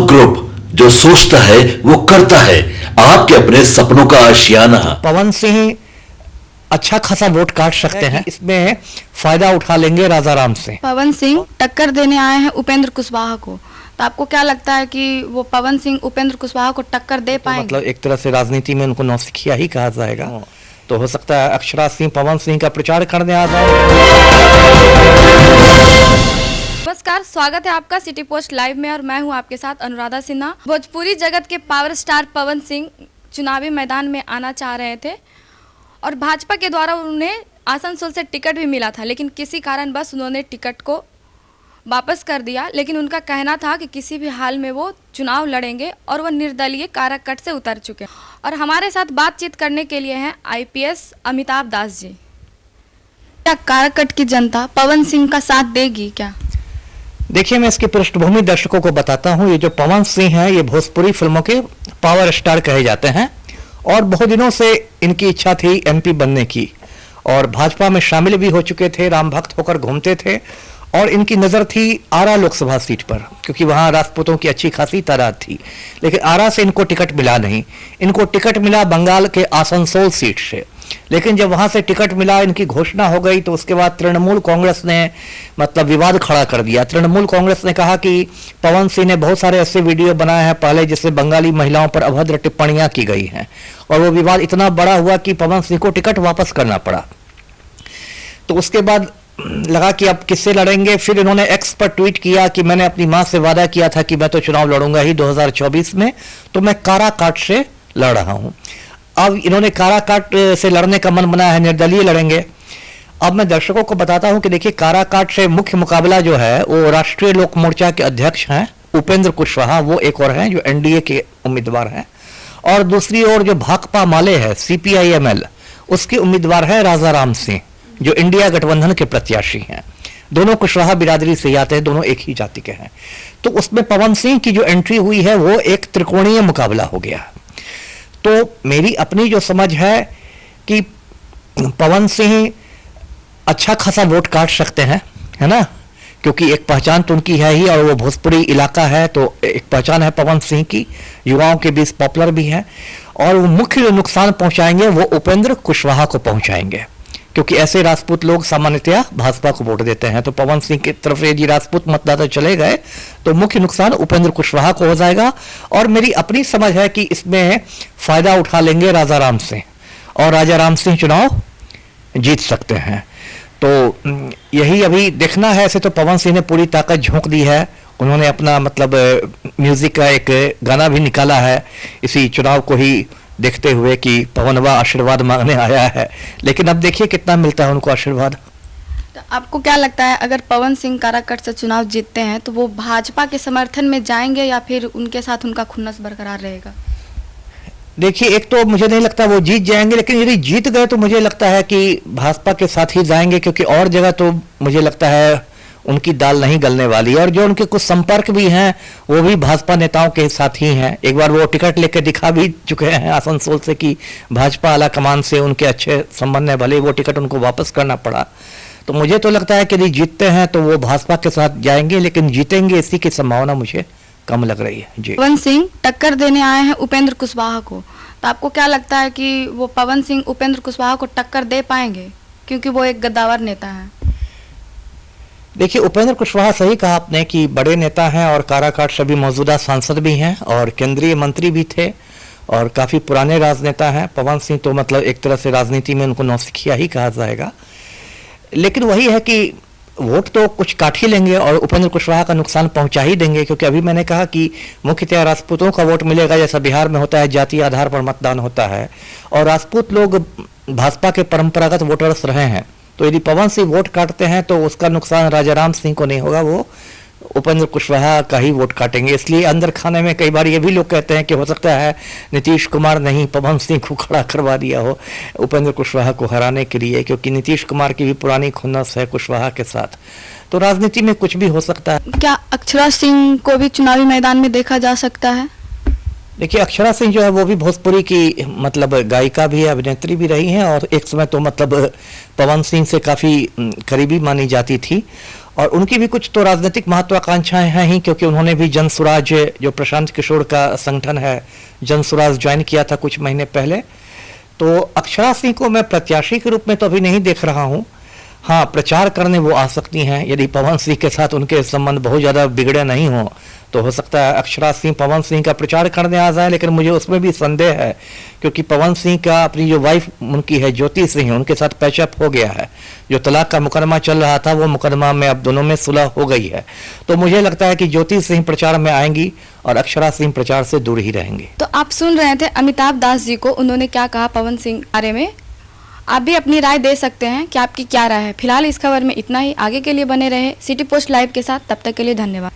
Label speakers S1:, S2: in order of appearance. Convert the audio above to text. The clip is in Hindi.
S1: ग्रुप, जो सोचता है वो करता है। आपके अपने सपनों का आशियाना।
S2: पवन सिंह अच्छा खासा वोट काट सकते हैं, इसमें फायदा उठा लेंगे राजाराम से।
S3: पवन सिंह टक्कर देने आए हैं उपेंद्र कुशवाहा को, तो आपको क्या लगता है कि वो पवन सिंह उपेंद्र कुशवाहा को टक्कर दे पाएंगे?
S2: मतलब एक तरह से राजनीति में उनको नौसिखिया ही कहा जाएगा। तो हो सकता है अक्षरा सिंह पवन सिंह का प्रचार करने आ जाए।
S3: नमस्कार, स्वागत है आपका सिटी पोस्ट लाइव में और मैं हूं आपके साथ अनुराधा सिन्हा। भोजपुरी जगत के पावर स्टार पवन सिंह चुनावी मैदान में आना चाह रहे थे और भाजपा के द्वारा उन्हें आसनसोल से टिकट भी मिला था, लेकिन किसी कारणवश उन्होंने टिकट को वापस कर दिया। लेकिन उनका कहना था कि किसी भी हाल में वो चुनाव लड़ेंगे और वो निर्दलीय काराकट से उतर चुके हैं। और हमारे साथ बातचीत करने के लिए हैं IPS अमिताभ दास जी। क्या काराकट की जनता पवन सिंह का साथ देगी क्या?
S2: देखिए, मैं इसकी पृष्ठभूमि दर्शकों को बताता हूँ। ये जो पवन सिंह हैं, ये भोजपुरी फिल्मों के पावर स्टार कहे जाते हैं और बहुत दिनों से इनकी इच्छा थी MP बनने की और भाजपा में शामिल भी हो चुके थे, राम भक्त होकर घूमते थे और इनकी नज़र थी आरा लोकसभा सीट पर, क्योंकि वहाँ राजपूतों की अच्छी खासी तादाद थी। लेकिन आरा से इनको टिकट मिला नहीं, इनको टिकट मिला बंगाल के आसनसोल सीट से। लेकिन जब वहाँ से टिकट मिला, इनकी घोषणा हो गई, तो उसके बाद तृणमूल कांग्रेस ने मतलब विवाद खड़ा कर दिया। तृणमूल कांग्रेस ने कहा कि पवन सिंह ने बहुत सारे ऐसे वीडियो बनाए हैं पहले जिससे बंगाली महिलाओं पर अभद्र टिप्पणियां की गई हैं और वो विवाद इतना बड़ा हुआ कि पवन सिंह को टिकट वापस करना पड़ा। तो उसके बाद लगा कि अब किससे लड़ेंगे। फिर इन्होंने X पर ट्वीट किया कि मैंने अपनी मां से वादा किया था कि मैं तो चुनाव लड़ूंगा ही 2024 में, तो मैं काराकाट से लड़ रहा हूं। अब इन्होंने काराकाट से लड़ने का मन बनाया है, निर्दलीय लड़ेंगे। अब मैं दर्शकों को बताता हूं कि देखिए, काराकाट से मुख्य मुकाबला जो है वो राष्ट्रीय लोक मोर्चा के अध्यक्ष हैं उपेंद्र कुशवाहा, वो एक और हैं जो NDA के उम्मीदवार हैं, और दूसरी ओर जो भाकपा माले है CPI-ML, उसके उम्मीदवार है राजाराम सिंह जो इंडिया गठबंधन के प्रत्याशी हैं। दोनों कुशवाहा बिरादरी से आते हैं, दोनों एक ही जाति के हैं। तो उसमें पवन सिंह की जो एंट्री हुई है वो एक त्रिकोणीय मुकाबला हो गया। तो मेरी अपनी जो समझ है कि पवन सिंह अच्छा खासा वोट काट सकते हैं, है ना, क्योंकि एक पहचान तो उनकी है ही और वो भोजपुरी इलाका है, तो एक पहचान है पवन सिंह की, युवाओं के बीच पॉपुलर भी है। और वो मुख्य जो नुकसान पहुंचाएंगे वो उपेंद्र कुशवाहा को पहुंचाएंगे, क्योंकि ऐसे राजपूत लोग सामान्यतया भाजपा को वोट देते हैं। तो पवन सिंह की तरफ से यदि राजपूत मतदाता चले गए तो मुख्य नुकसान उपेंद्र कुशवाहा को हो जाएगा। और मेरी अपनी समझ है कि इसमें फायदा उठा लेंगे राजाराम सिंह और राजाराम सिंह चुनाव जीत सकते हैं। तो यही अभी देखना है। ऐसे तो पवन सिंह ने पूरी ताकत झोंक दी है, उन्होंने अपना मतलब म्यूजिक का एक गाना भी निकाला है इसी चुनाव को ही देखते हुए कि पवनवा आशीर्वाद मांगने आया है। लेकिन अब देखिए कितना मिलता है उनको आशीर्वाद।
S3: तो आपको क्या लगता है, अगर पवन सिंह काराकट से चुनाव जीतते हैं तो वो भाजपा के समर्थन में जाएंगे या फिर उनके साथ उनका खुन्नस बरकरार रहेगा?
S2: देखिए, एक तो मुझे नहीं लगता वो जीत जाएंगे, लेकिन यदि जीत गए तो मुझे लगता है कि भाजपा के साथ ही जाएंगे, क्योंकि और जगह तो मुझे लगता है उनकी दाल नहीं गलने वाली। और जो उनके कुछ संपर्क भी हैं वो भी भाजपा नेताओं के साथ ही हैं। एक बार वो टिकट लेकर दिखा भी चुके हैं आसनसोल से कि भाजपा आला कमान से उनके अच्छे संबंध है, भले वो टिकट उनको वापस करना पड़ा। तो मुझे तो लगता है कि यदि जीतते हैं तो वो भाजपा के साथ जाएंगे, लेकिन जीतेंगे इसी की संभावना मुझे कम लग रही है जी।
S3: पवन सिंह टक्कर देने आए हैं उपेंद्र कुशवाहा को, तो आपको क्या लगता है कि वो पवन सिंह उपेंद्र कुशवाहा को टक्कर दे पाएंगे, क्योंकि वो एक गद्दावर नेता है?
S2: देखिए, उपेंद्र कुशवाहा सही कहा आपने कि बड़े नेता हैं और काराकाट से भी मौजूदा सांसद भी हैं और केंद्रीय मंत्री भी थे और काफ़ी पुराने राजनेता हैं। पवन सिंह तो मतलब एक तरह से राजनीति में उनको नौसिखिया ही कहा जाएगा। लेकिन वही है कि वोट तो कुछ काट ही लेंगे और उपेंद्र कुशवाहा का नुकसान पहुंचा ही देंगे, क्योंकि अभी मैंने कहा कि मुख्यतः राजपूतों का वोट मिलेगा, जैसा बिहार में होता है जातीय आधार पर मतदान होता है और राजपूत लोग भाजपा के परंपरागत वोटर्स रहे हैं। तो यदि पवन सिंह वोट काटते हैं तो उसका नुकसान राजाराम सिंह को नहीं होगा, वो उपेंद्र कुशवाहा का ही वोट काटेंगे। इसलिए अंदर खाने में कई बार ये भी लोग कहते हैं कि हो सकता है नीतीश कुमार नहीं पवन सिंह को खड़ा करवा दिया हो उपेंद्र कुशवाहा को हराने के लिए, क्योंकि नीतीश कुमार की भी पुरानी खुन्नस है कुशवाहा के साथ। तो राजनीति में कुछ भी हो सकता है।
S3: क्या अक्षरा सिंह को भी चुनावी मैदान में देखा जा सकता है?
S2: देखिए, अक्षरा सिंह जो है वो भी भोजपुरी की मतलब गायिका भी है, अभिनेत्री भी रही हैं और एक समय तो मतलब पवन सिंह से काफ़ी करीबी मानी जाती थी और उनकी भी कुछ तो राजनीतिक महत्वाकांक्षाएं हैं ही, क्योंकि उन्होंने भी जन स्वराज, जो प्रशांत किशोर का संगठन है, जन स्वराज ज्वाइन किया था कुछ महीने पहले। तो अक्षरा सिंह को मैं प्रत्याशी के रूप में तो अभी नहीं देख रहा हूँ। हाँ, प्रचार करने वो आ सकती हैं, यदि पवन सिंह के साथ उनके संबंध बहुत ज़्यादा बिगड़े नहीं हों तो हो सकता है अक्षरा सिंह पवन सिंह का प्रचार करने आ जाए, लेकिन मुझे उसमें भी संदेह है, क्योंकि पवन सिंह का अपनी जो वाइफ उनकी है ज्योति सिंह, उनके साथ पैचअप हो गया है। जो तलाक का मुकदमा चल रहा था वो मुकदमा में अब दोनों में सुलह हो गई है। तो मुझे लगता है कि ज्योति सिंह प्रचार में आएंगी और अक्षरा सिंह प्रचार से दूर ही रहेंगी।
S3: तो आप सुन रहे थे अमिताभ दास जी को, उन्होंने क्या कहा पवन सिंह के बारे में। आप भी अपनी राय दे सकते हैं कि आपकी क्या राय है। फिलहाल इस खबर में इतना ही। आगे के लिए बने रहे सिटी पोस्ट लाइव के साथ। तब तक के लिए धन्यवाद।